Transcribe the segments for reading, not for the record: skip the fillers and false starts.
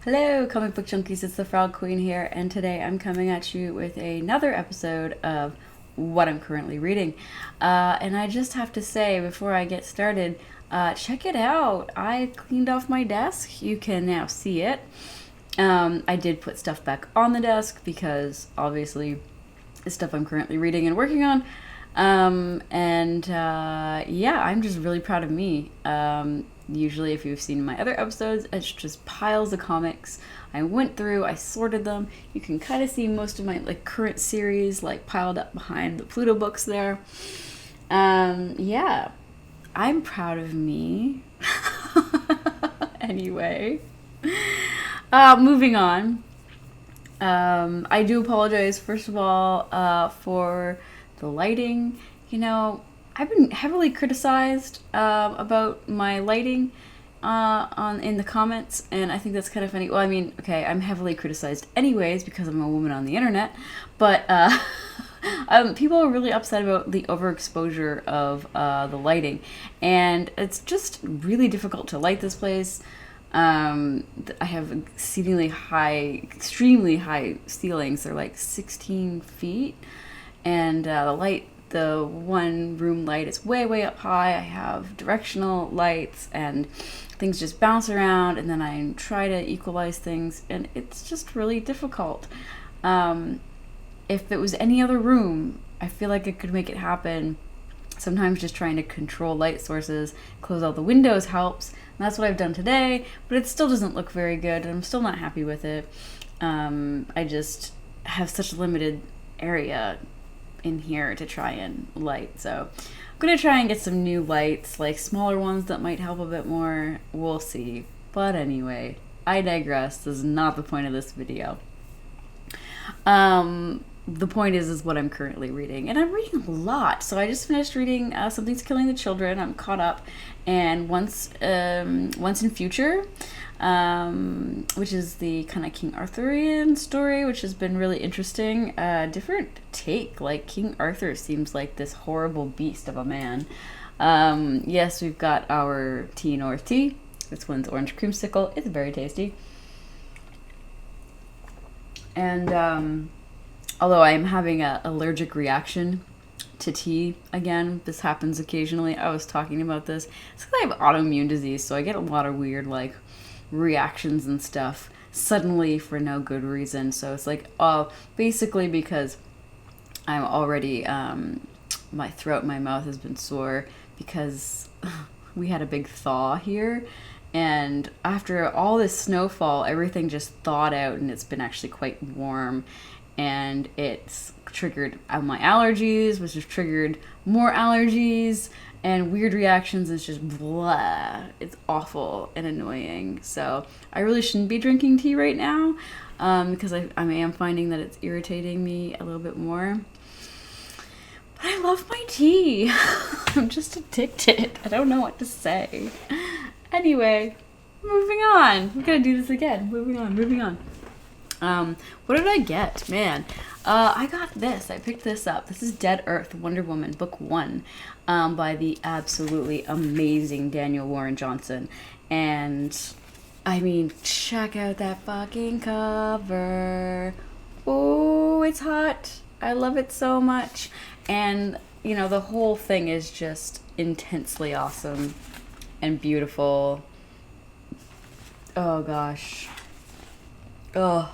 Hello, comic book junkies, it's the Frog Queen here, and today I'm coming at you with another episode of what I'm currently reading. And I just have to say, before I get started, check it out. I cleaned off my desk. You can now see it. I did put stuff back on the desk because obviously the stuff I'm currently reading and working on. Yeah, I'm just really proud of me. Usually, if you've seen my other episodes, it's just piles of comics. I went through, I sorted them. You can kind of see most of my current series piled up behind the Pluto books there. Yeah, I'm proud of me. Anyway, moving on. I do apologize, first of all, for the lighting. I've been heavily criticized about my lighting in the comments, and I think that's kind of funny. Well, I mean, okay, I'm heavily criticized anyways because I'm a woman on the internet, but people are really upset about the overexposure of the lighting, and it's just really difficult to light this place. I have exceedingly high, extremely high ceilings. They're like 16 feet, and the one room light is way up high. I have directional lights and things just bounce around, and then I try to equalize things, and it's just really difficult. If it was any other room, I feel like I could make it happen. Sometimes just trying to control light sources, close all the windows helps, and that's what I've done today, but it still doesn't look very good, and I'm still not happy with it. I just have such a limited area in here to try and light, so I'm gonna try and get some new lights, like smaller ones that might help a bit more. We'll see. But anyway, I digress. This is not the point of this video. The point is what I'm currently reading, and I'm reading a lot. So I just finished reading Something's Killing the Children. I'm caught up, and Once in Future, which is the kind of King Arthurian story, which has been really interesting. Different take. Like, King Arthur seems like this horrible beast of a man. Yes, we've got our tea North tea. This one's orange creamsicle. It's very tasty. And although I'm having an allergic reaction to tea again, this happens occasionally. I was talking about this. It's because I have autoimmune disease, so I get a lot of weird reactions and stuff suddenly for no good reason. So it's basically because I'm already my throat, my mouth has been sore because we had a big thaw here. And after all this snowfall, everything just thawed out, and it's been actually quite warm. And it's triggered my allergies, which has triggered more allergies and weird reactions. It's just blah. It's awful and annoying. So I really shouldn't be drinking tea right now because I am finding that it's irritating me a little bit more. But I love my tea. I'm just addicted. I don't know what to say. Anyway, moving on. We're going to do this again. Moving on. What did I get? Man, I got this. I picked this up. This is Dead Earth, Wonder Woman, Book 1, by the absolutely amazing Daniel Warren Johnson. And, I mean, check out that fucking cover. Oh, it's hot. I love it so much. And, the whole thing is just intensely awesome and beautiful. Oh, gosh. Oh.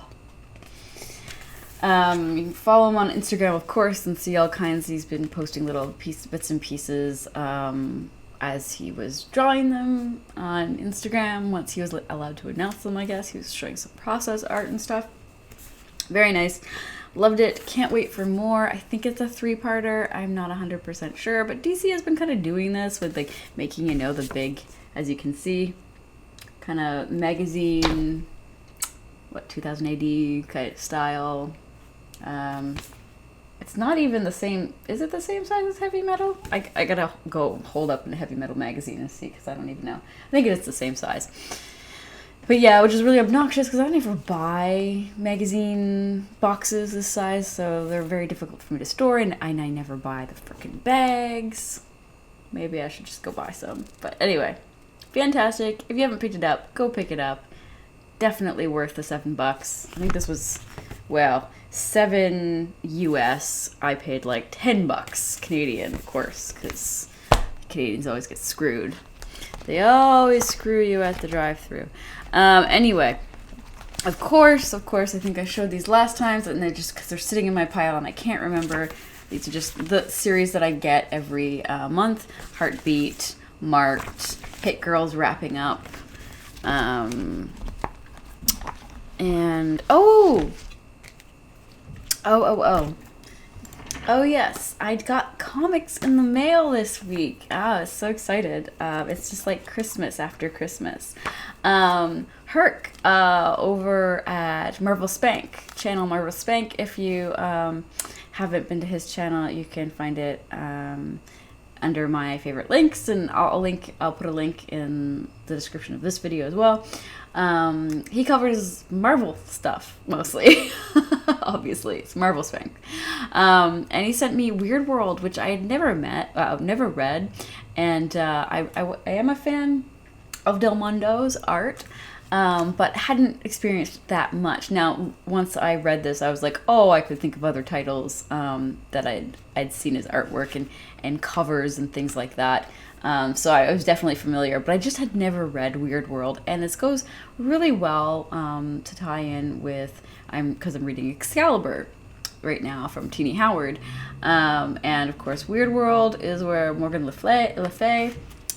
You can follow him on Instagram, of course, and see all kinds. He's been posting little bits and pieces as he was drawing them on Instagram. Once he was allowed to announce them, I guess. He was showing some process art and stuff. Very nice. Loved it. Can't wait for more. I think it's a 3-parter. I'm not 100% sure, but DC has been kind of doing this with making, the big, as you can see, kind of magazine, 2000 AD kind of style. It's not even the same. Is it the same size as Heavy Metal? I gotta go hold up in a Heavy Metal magazine and see, because I don't even know. I think it's the same size. But yeah, which is really obnoxious because I don't ever buy magazine boxes this size, so they're very difficult for me to store, and I never buy the freaking bags. Maybe I should just go buy some. But anyway, fantastic. If you haven't picked it up, go pick it up. definitely worth the $7. I think this was, well, $7 US. I paid like $10 Canadian, of course, because Canadians always get screwed. They always screw you at the drive-thru. Anyway, of course, I think I showed these last times, and they're just because they're sitting in my pile and I can't remember. These are just the series that I get every month. Heartbeat, Marked, Hit Girls wrapping up. And oh yes, I got comics in the mail this week. I was so excited. It's just like Christmas after Christmas. Herc over at Marvel Spank, channel Marvel Spank. If you haven't been to his channel, you can find it under my favorite links, and I'll put a link in the description of this video as well. He covers Marvel stuff mostly. Obviously, it's Marvel Spank. And he sent me Weird World, which I had never read, and I am a fan of Del Mondo's art, but hadn't experienced that much. Now, once I read this, I was like, oh, I could think of other titles that I'd seen his artwork and covers and things like that. So I was definitely familiar, but I just had never read Weird World, and this goes really well to tie in with, because I'm reading Excalibur right now from Teenie Howard, and of course Weird World is where Morgan Le Fay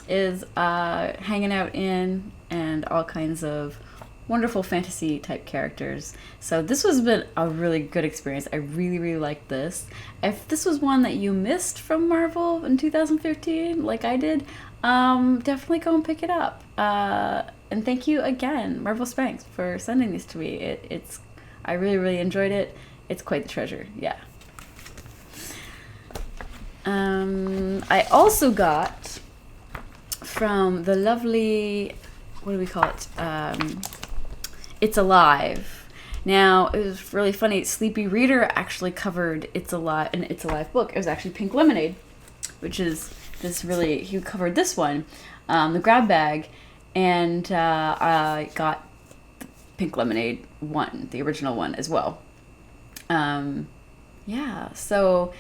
is hanging out in, and all kinds of wonderful fantasy type characters. So this has been a really good experience. I really, really liked this. If this was one that you missed from Marvel in 2015, like I did, definitely go and pick it up. And thank you again, Marvel Spanks, for sending these to me. I really, really enjoyed it. It's quite the treasure, yeah. I also got from the lovely, what do we call it? It's Alive. Now, it was really funny. Sleepy Reader actually covered It's Alive, an It's Alive book. It was actually Pink Lemonade, which is this really, he covered this one, the grab bag, and I got the Pink Lemonade one, the original one as well. Yeah, so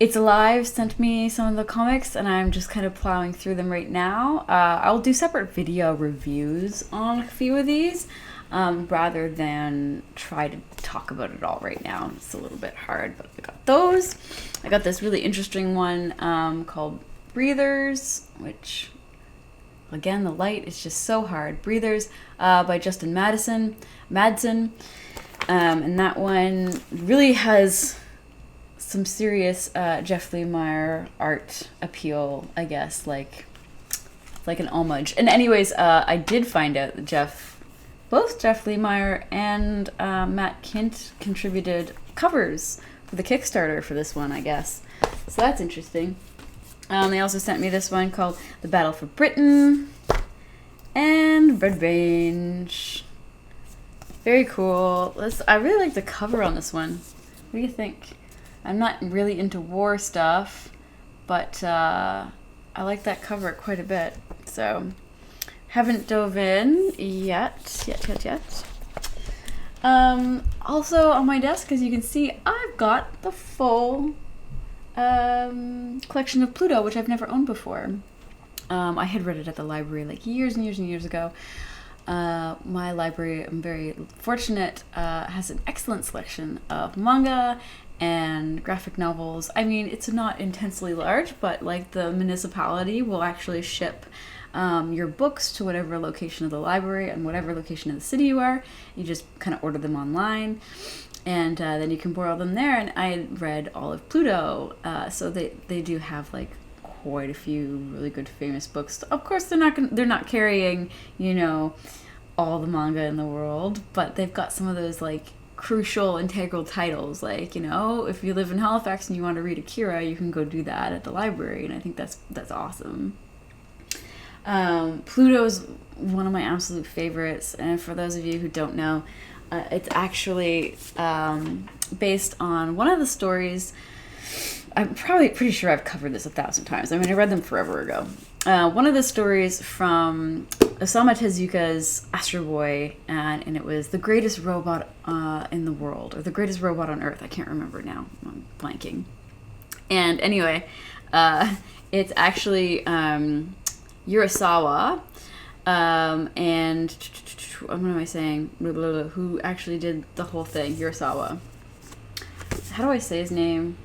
It's Alive sent me some of the comics, and I'm just kind of plowing through them right now. I'll do separate video reviews on a few of these, rather than try to talk about it all right now. It's a little bit hard, but I got those. I got this really interesting one called Breathers, which, again, the light is just so hard. Breathers by Justin Madsen. And that one really has some serious Jeff Lemire art appeal, I guess, like an homage. And anyways, I did find out that both Jeff Lemire and Matt Kint contributed covers for the Kickstarter for this one, I guess. So that's interesting. They also sent me this one called The Battle for Britain and Red Range. Very cool. I really like the cover on this one. What do you think? I'm not really into war stuff, but I like that cover quite a bit. So, haven't dove in yet. Also on my desk, as you can see, I've got the full collection of Pluto, which I've never owned before. I had read it at the library like years and years and years ago. My library, I'm very fortunate, has an excellent selection of manga and graphic novels. I mean, it's not intensely large, but like the municipality will actually ship your books to whatever location of the library and whatever location of the city you are. You just kind of order them online, and then you can borrow them there. And I read all of Pluto, so they do have like quite a few really good famous books. Of course, they're not carrying, all the manga in the world, but they've got some of those like crucial integral titles, like, if you live in Halifax and you want to read Akira, you can go do that at the library, and I think that's awesome. Pluto's one of my absolute favorites, and for those of you who don't know, it's actually based on one of the stories I'm probably pretty sure I've covered this 1,000 times. I mean, I read them forever ago. One of the stories from Osamu Tezuka's Astro Boy, and it was the greatest robot in the world, or the greatest robot on Earth. I can't remember now. I'm blanking. And anyway, it's actually Urasawa, and what am I saying? Who actually did the whole thing? Urasawa. How do I say his name?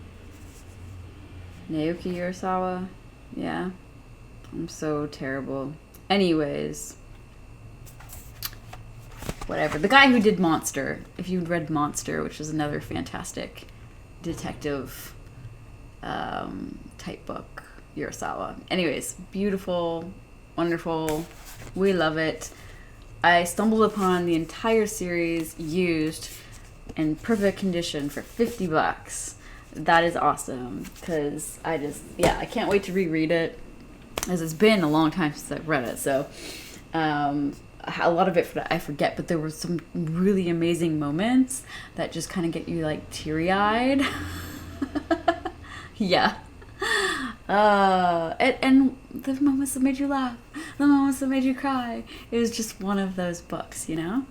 Naoki Urasawa? Yeah. I'm so terrible. Anyways. Whatever. The guy who did Monster. If you read Monster, which is another fantastic detective type book. Urasawa. Anyways. Beautiful. Wonderful. We love it. I stumbled upon the entire series used in perfect condition for $50. That is awesome, because I can't wait to reread it, as it's been a long time since I've read it, so a lot of it I forget, but there were some really amazing moments that just kind of get you like teary-eyed. Yeah. And the moments that made you laugh, the moments that made you cry, it was just one of those books, you know?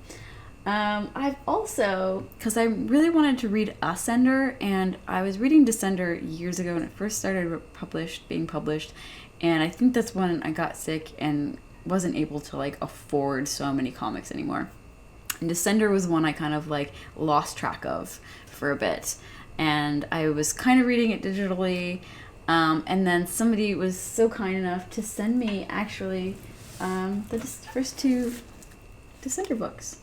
I've also, because I really wanted to read Ascender, and I was reading Descender years ago when it first started being published, and I think that's when I got sick and wasn't able to like afford so many comics anymore. And Descender was one I kind of like lost track of for a bit, and I was kind of reading it digitally, and then somebody was so kind enough to send me actually the first 2 Descender books.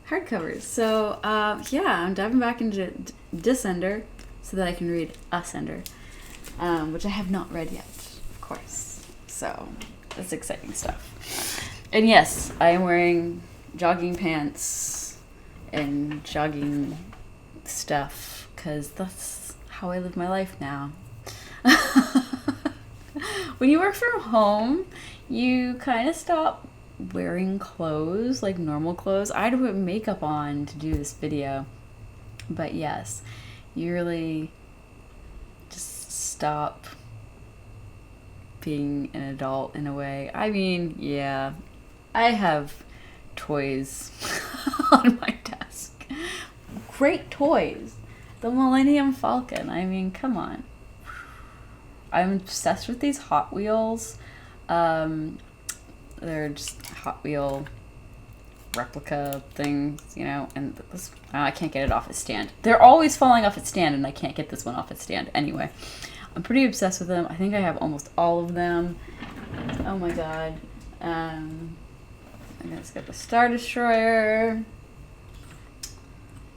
Hardcovers. So, I'm diving back into Descender so that I can read Ascender, which I have not read yet, of course. So, that's exciting stuff. And yes, I am wearing jogging pants and jogging stuff because that's how I live my life now. When you work from home, you kind of stop wearing clothes, like normal clothes. I had to put makeup on to do this video, but yes, you really just stop being an adult in a way. I mean, yeah, I have toys on my desk. Great toys. The Millennium Falcon. I mean, come on. I'm obsessed with these Hot Wheels. They're just Hot Wheel replica things, you know, and this, I can't get it off its stand. They're always falling off its stand, and I can't get this one off its stand. Anyway, I'm pretty obsessed with them. I think I have almost all of them. Oh my god. I just got the Star Destroyer.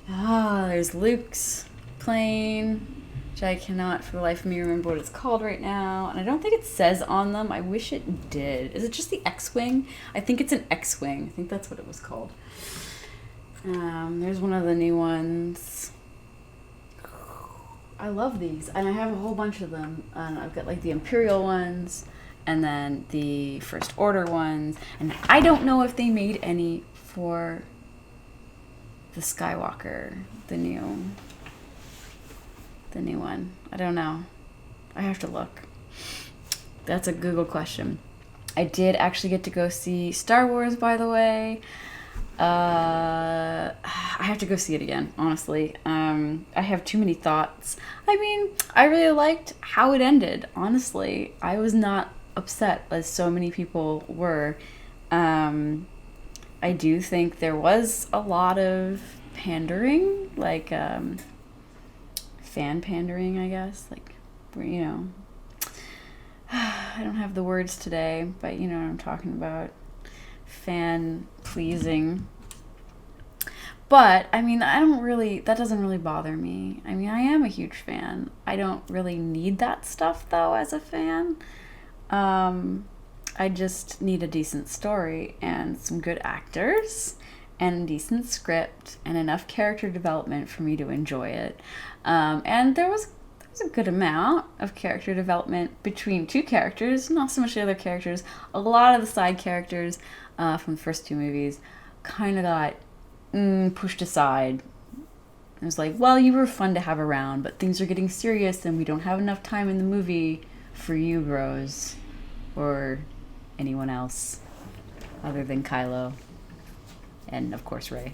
There's Luke's plane, which I cannot for the life of me remember what it's called right now. And I don't think it says on them. I wish it did. Is it just the X-Wing? I think it's an X-Wing. I think that's what it was called. There's one of the new ones. I love these. And I have a whole bunch of them. And I've got like the Imperial ones, and then the First Order ones. And I don't know if they made any for the Skywalker, the new one. I don't know. I have to look. That's a Google question. I did actually get to go see Star Wars, by the way. I have to go see it again, honestly. I have too many thoughts. I mean, I really liked how it ended, honestly. I was not upset as so many people were. I do think there was a lot of pandering, like fan pandering, I guess. Like, you know, I don't have the words today, but you know what I'm talking about. Fan pleasing. But, I mean, that doesn't really bother me. I mean, I am a huge fan. I don't really need that stuff, though, as a fan. I just need a decent story and some good actors and a decent script and enough character development for me to enjoy it. And there was a good amount of character development between 2 characters, not so much the other characters. A lot of the side characters from the first 2 movies kind of got pushed aside It was like, well, you were fun to have around, but things are getting serious and we don't have enough time in the movie for you, Rose. Or anyone else other than Kylo. And, of course, Rey.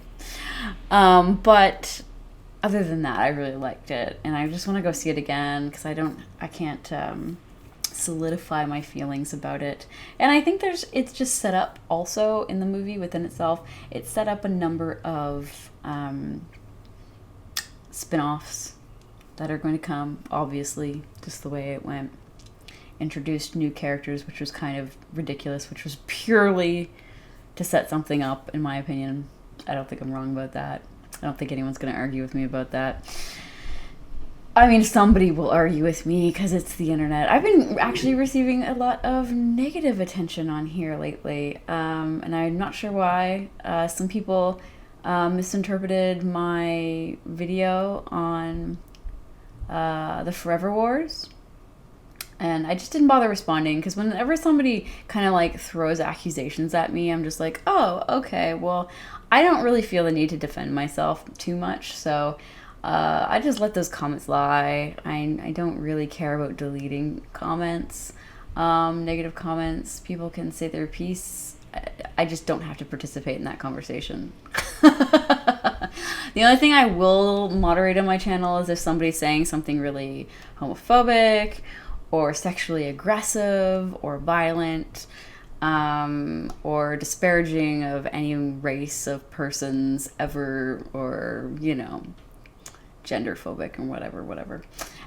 But other than that, I really liked it. And I just want to go see it again because I can't solidify my feelings about it. And I think it's just set up also in the movie within itself. It's set up a number of spin-offs that are going to come, obviously, just the way it went. Introduced new characters, which was kind of ridiculous, which was purely to set something up, in my opinion. I don't think I'm wrong about that. I don't think anyone's going to argue with me about that. I mean, somebody will argue with me because it's the internet. I've been actually receiving a lot of negative attention on here lately, and I'm not sure why. Some people misinterpreted my video on the Forever Wars, and I just didn't bother responding because whenever somebody kind of like throws accusations at me, I'm just like, oh, okay, well, I don't really feel the need to defend myself too much, so I just let those comments lie. I don't really care about deleting comments, negative comments. People can say their piece. I just don't have to participate in that conversation. The only thing I will moderate on my channel is if somebody's saying something really homophobic or sexually aggressive or violent, or disparaging of any race of persons ever, or, you know, gender phobic and whatever.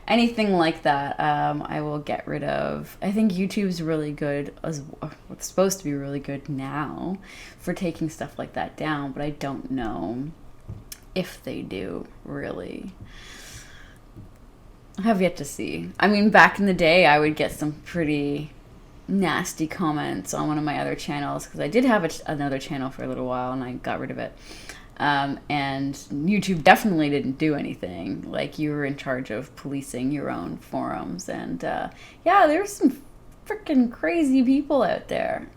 Anything like that, I will get rid of. I think YouTube's really good, it's supposed to be really good now for taking stuff like that down, but I don't know if they do, really. I have yet to see. I mean, back in the day, I would get some pretty nasty comments on one of my other channels, because I did have another channel for a little while, and I got rid of it. And YouTube definitely didn't do anything. Like, you were in charge of policing your own forums. And, yeah, there's some freaking crazy people out there.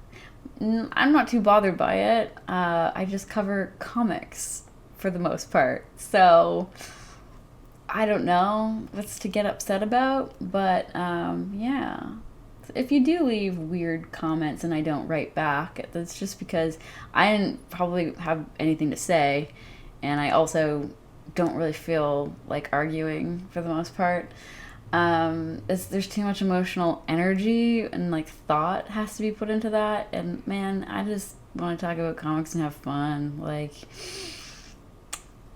I'm not too bothered by it. I just cover comics for the most part. So, I don't know what's to get upset about. But, yeah. If you do leave weird comments and I don't write back, that's just because I didn't probably have anything to say, and I also don't really feel like arguing for the most part. There's too much emotional energy and like thought has to be put into that, and man, I just want to talk about comics and have fun. Like,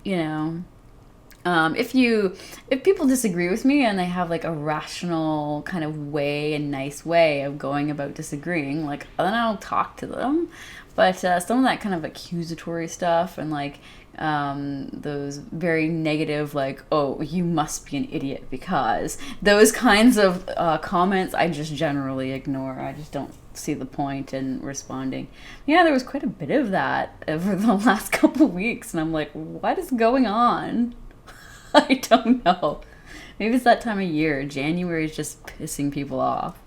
you know. If people disagree with me and they have like a rational kind of way and nice way of going about disagreeing, like, then I'll talk to them. But some of that kind of accusatory stuff and like those very negative, like, oh, you must be an idiot because, those kinds of comments I just generally ignore. I just don't see the point in responding. Yeah, there was quite a bit of that over the last couple weeks, and I'm like, what is going on? I don't know. Maybe it's that time of year. January is just pissing people off.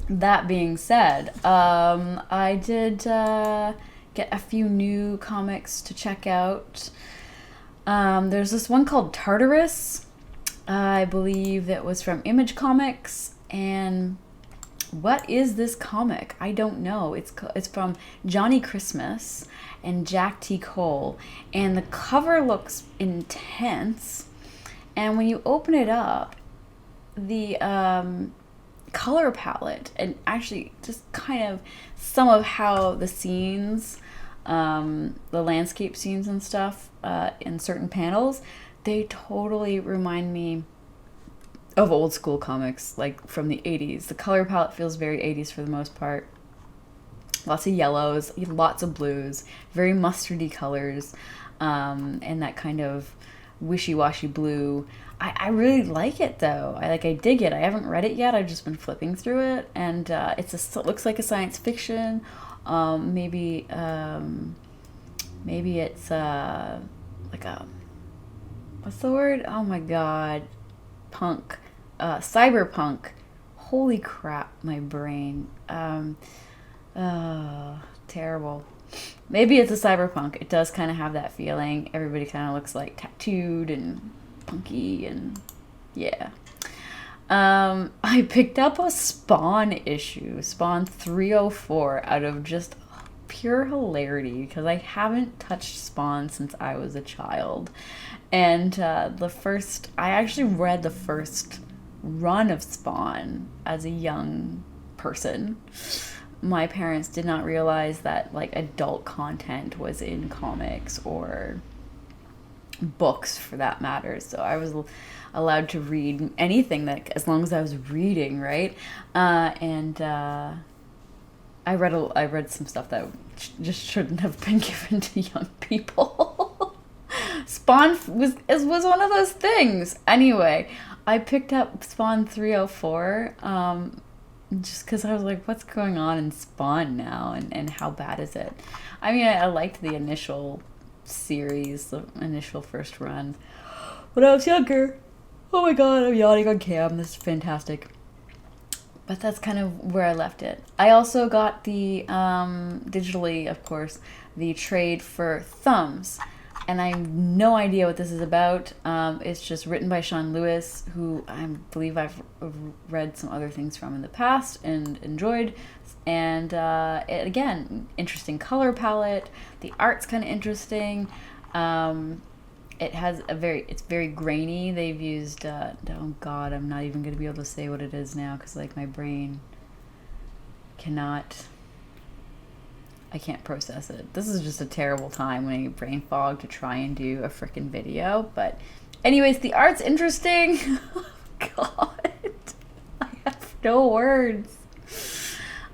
That being said, I did get a few new comics to check out. There's this one called Tartarus. I believe that was from Image Comics. And what is this comic? I don't know. It's from Johnny Christmas and Jack T. Cole, and the cover looks intense, and when you open it up, the color palette, and actually just kind of some of how the scenes, the landscape scenes and stuff, in certain panels, they totally remind me of old school comics, like from the 80s. The color palette feels very 80s for the most part. Lots of yellows, lots of blues, very mustardy colors, and that kind of wishy-washy blue. I really like it though. I dig it. I haven't read it yet. I've just been flipping through it, and it looks like a science fiction. Maybe it's like a, what's the word? Oh my god, punk, cyberpunk. Holy crap, my brain. Oh, terrible. Maybe it's a cyberpunk. It does kind of have that feeling. Everybody kind of looks like tattooed and punky and yeah. I picked up a Spawn issue, Spawn 304, out of just pure hilarity because I haven't touched Spawn since I was a child. And I actually read the first run of Spawn as a young person. My parents did not realize that like adult content was in comics or books for that matter. So I was allowed to read anything that, as long as I was reading, right? I read some stuff that just shouldn't have been given to young people. Spawn was one of those things. Anyway, I picked up Spawn 304 just because I was like, what's going on in Spawn now, and how bad is it? I mean, I liked the initial series, the initial first run when I was younger. Oh my god, I'm yawning on cam. This is fantastic. But that's kind of where I left it. I also got the, digitally, of course, the trade for Thumbs. And I have no idea what this is about. It's just written by Sean Lewis, who I believe I've read some other things from in the past and enjoyed. And again, interesting color palette. The art's kind of interesting. It has it's very grainy. They've used, oh god, I'm not even going to be able to say what it is now because like my brain I can't process it. This is just a terrible time when you brain fog to try and do a freaking video. But anyways, the art's interesting. Oh, god. I have no words.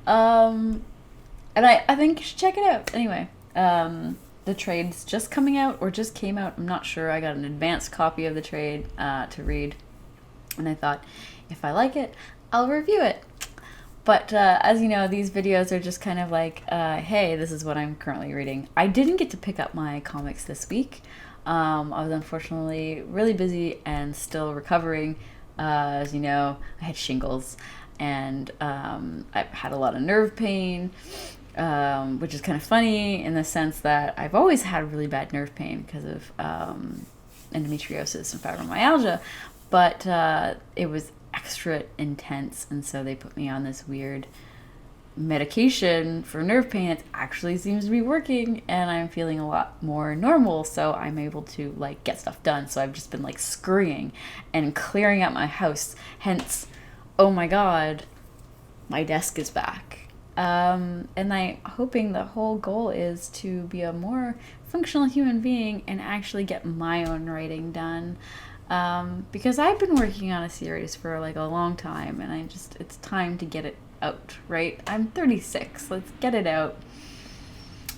And I think you should check it out. Anyway, the trade's just coming out or just came out. I'm not sure. I got an advanced copy of the trade to read. And I thought, if I like it, I'll review it. But as you know, these videos are just kind of like, hey, this is what I'm currently reading. I didn't get to pick up my comics this week. I was unfortunately really busy and still recovering. As you know, I had shingles and I had a lot of nerve pain, which is kind of funny in the sense that I've always had really bad nerve pain because of endometriosis and fibromyalgia. But it was extra intense, and so they put me on this weird medication for nerve pain. It actually seems to be working, and I'm feeling a lot more normal, so I'm able to like get stuff done. So I've just been like scurrying and clearing out my house, hence, oh my god, my desk is back. And I'm hoping the whole goal is to be a more functional human being and actually get my own writing done. Because I've been working on a series for like a long time, and it's time to get it out, right? I'm 36. Let's get it out.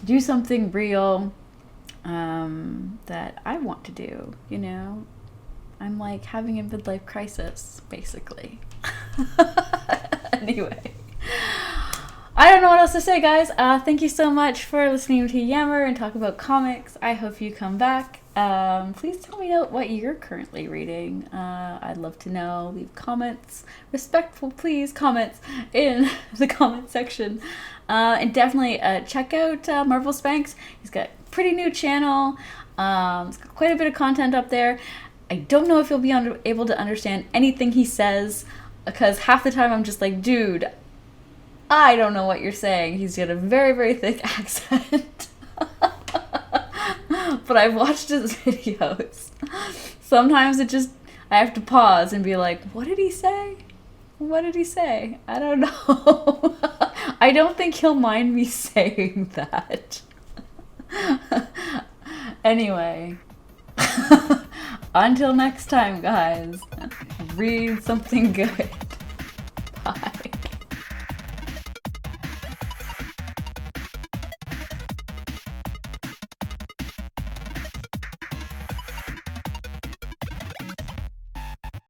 Do something real that I want to do, you know? I'm like having a midlife crisis, basically. Anyway. I don't know what else to say, guys. Thank you so much for listening to Yammer and talk about comics. I hope you come back. Please tell me what you're currently reading. I'd love to know. Leave comments. Respectful, please, comments in the comment section. And definitely check out Marvel Spanx. He's got a pretty new channel. He's got quite a bit of content up there. I don't know if you'll be able to understand anything he says, because half the time I'm just like, dude, I don't know what you're saying. He's got a very, very thick accent. But I've watched his videos. Sometimes I have to pause and be like, what did he say? What did he say? I don't know. I don't think he'll mind me saying that. Anyway. Until next time, guys. Read something good. Bye.